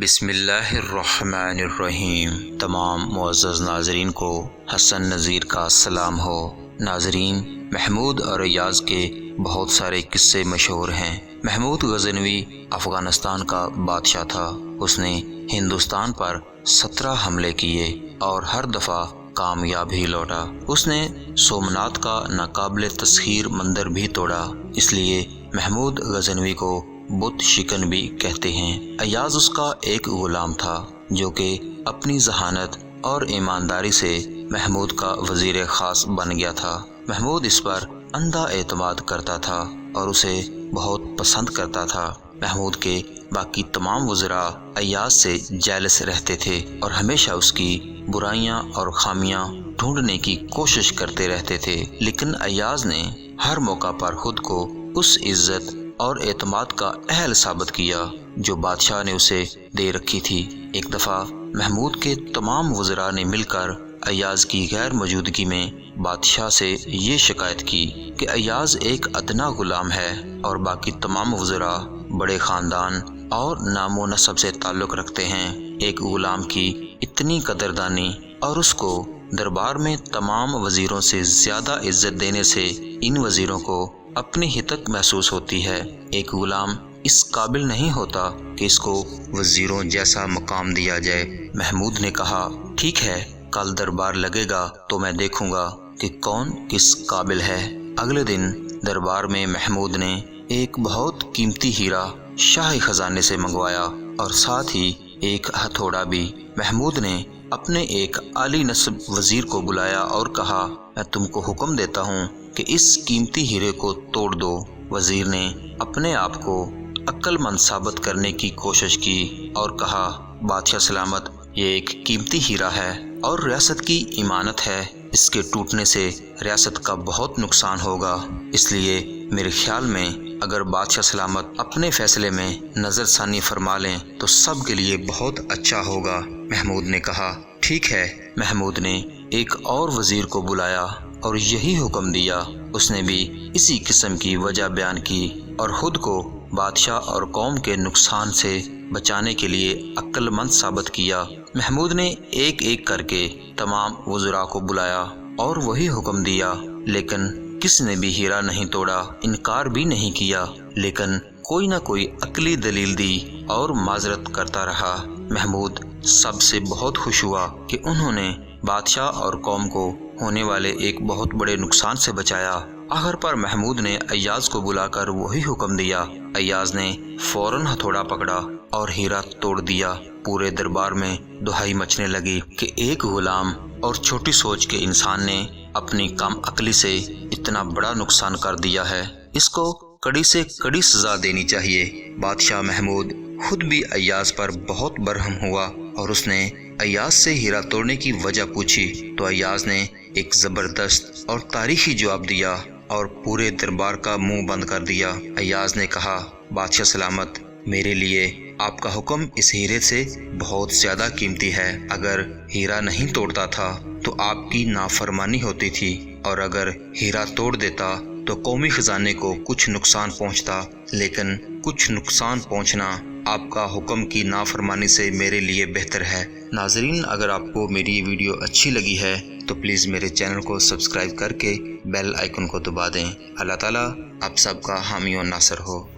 بسم اللہ الرحمن الرحیم۔ تمام معزز ناظرین کو حسن نذیر کا سلام ہو۔ ناظرین، محمود اور ایاز کے بہت سارے قصے مشہور ہیں۔ محمود غزنوی افغانستان کا بادشاہ تھا۔ اس نے ہندوستان پر 17 حملے کیے اور ہر دفعہ کامیاب ہی لوٹا۔ اس نے سومنات کا ناقابل تسخیر مندر بھی توڑا، اس لیے محمود غزنوی کو بت شکن بھی کہتے ہیں۔ ایاز اس کا ایک غلام تھا جو کہ اپنی ذہانت اور ایمانداری سے محمود کا وزیر خاص بن گیا تھا۔ محمود اس پر اندھا اعتماد کرتا تھا اور اسے بہت پسند کرتا تھا۔ محمود کے باقی تمام وزراء ایاز سے جیلس رہتے تھے اور ہمیشہ اس کی برائیاں اور خامیاں ڈھونڈنے کی کوشش کرتے رہتے تھے، لیکن ایاز نے ہر موقع پر خود کو اس عزت اور اعتماد کا اہل ثابت کیا جو بادشاہ نے اسے دے رکھی تھی۔ ایک دفعہ محمود کے تمام وزراء نے مل کر ایاز کی غیر موجودگی میں بادشاہ سے یہ شکایت کی کہ ایاز ایک ادنا غلام ہے اور باقی تمام وزراء بڑے خاندان اور نام و نسب سے تعلق رکھتے ہیں۔ ایک غلام کی اتنی قدردانی اور اس کو دربار میں تمام وزیروں سے زیادہ عزت دینے سے ان وزیروں کو اپنی ہتک محسوس ہوتی ہے۔ ایک غلام اس قابل نہیں ہوتا کہ اس کو وزیروں جیسا مقام دیا جائے۔ محمود نے کہا، ٹھیک ہے، کل دربار لگے گا تو میں دیکھوں گا کہ کون کس قابل ہے۔ اگلے دن دربار میں محمود نے ایک بہت قیمتی ہیرا شاہی خزانے سے منگوایا اور ساتھ ہی ایک ہتھوڑا بھی۔ محمود نے اپنے ایک اعلی نسب وزیر کو بلایا اور کہا، میں تم کو حکم دیتا ہوں کہ اس قیمتی ہیرے کو توڑ دو۔ وزیر نے اپنے آپ کو عقل مند ثابت کرنے کی کوشش کی اور کہا، بادشاہ سلامت، یہ ایک قیمتی ہیرا ہے اور ریاست کی امانت ہے، اس کے ٹوٹنے سے ریاست کا بہت نقصان ہوگا، اس لیے میرے خیال میں اگر بادشاہ سلامت اپنے فیصلے میں نظر ثانی فرما لیں تو سب کے لیے بہت اچھا ہوگا۔ محمود نے کہا، ٹھیک ہے۔ محمود نے ایک اور وزیر کو بلایا اور یہی حکم دیا۔ اس نے بھی اسی قسم کی وجہ بیان کی اور خود کو بادشاہ اور قوم کے نقصان سے بچانے کے لیے عقل مند ثابت کیا۔ محمود نے ایک ایک کر کے تمام وزراء کو بلایا اور وہی حکم دیا، لیکن کس نے بھی ہیرا نہیں توڑا، انکار بھی نہیں کیا، لیکن کوئی نہ کوئی عقلی دلیل دی اور معذرت کرتا رہا۔ محمود سب سے بہت خوش ہوا کہ انہوں نے بادشاہ اور قوم کو ہونے والے ایک بہت بڑے نقصان سے بچایا۔ آخر پر محمود نے ایاز کو بلا کر وہی حکم دیا۔ ایاز نے فوراً ہتھوڑا پکڑا اور ہیرا توڑ دیا۔ پورے دربار میں دہائی مچنے لگی کہ ایک غلام اور چھوٹی سوچ کے انسان نے اپنی کم عقلی سے اتنا بڑا نقصان کر دیا ہے، اس کو کڑی سے کڑی سزا دینی چاہیے۔ بادشاہ محمود خود بھی ایاز پر بہت برہم ہوا اور اس نے ایاز سے ہیرا توڑنے کی وجہ پوچھی تو ایاز نے ایک زبردست اور تاریخی جواب دیا اور پورے دربار کا منہ بند کر دیا۔ ایاز نے کہا، بادشاہ سلامت، میرے لیے آپ کا حکم اس ہیرے سے بہت زیادہ قیمتی ہے۔ اگر ہیرا نہیں توڑتا تھا تو آپ کی نافرمانی ہوتی تھی، اور اگر ہیرا توڑ دیتا تو قومی خزانے کو کچھ نقصان پہنچتا، لیکن کچھ نقصان پہنچنا آپ کا حکم کی نافرمانی سے میرے لیے بہتر ہے۔ ناظرین، اگر آپ کو میری یہ ویڈیو اچھی لگی ہے تو پلیز میرے چینل کو سبسکرائب کر کے بیل آئیکن کو دبا دیں۔ اللہ تعالیٰ آپ سب کا حامی و ناصر ہو۔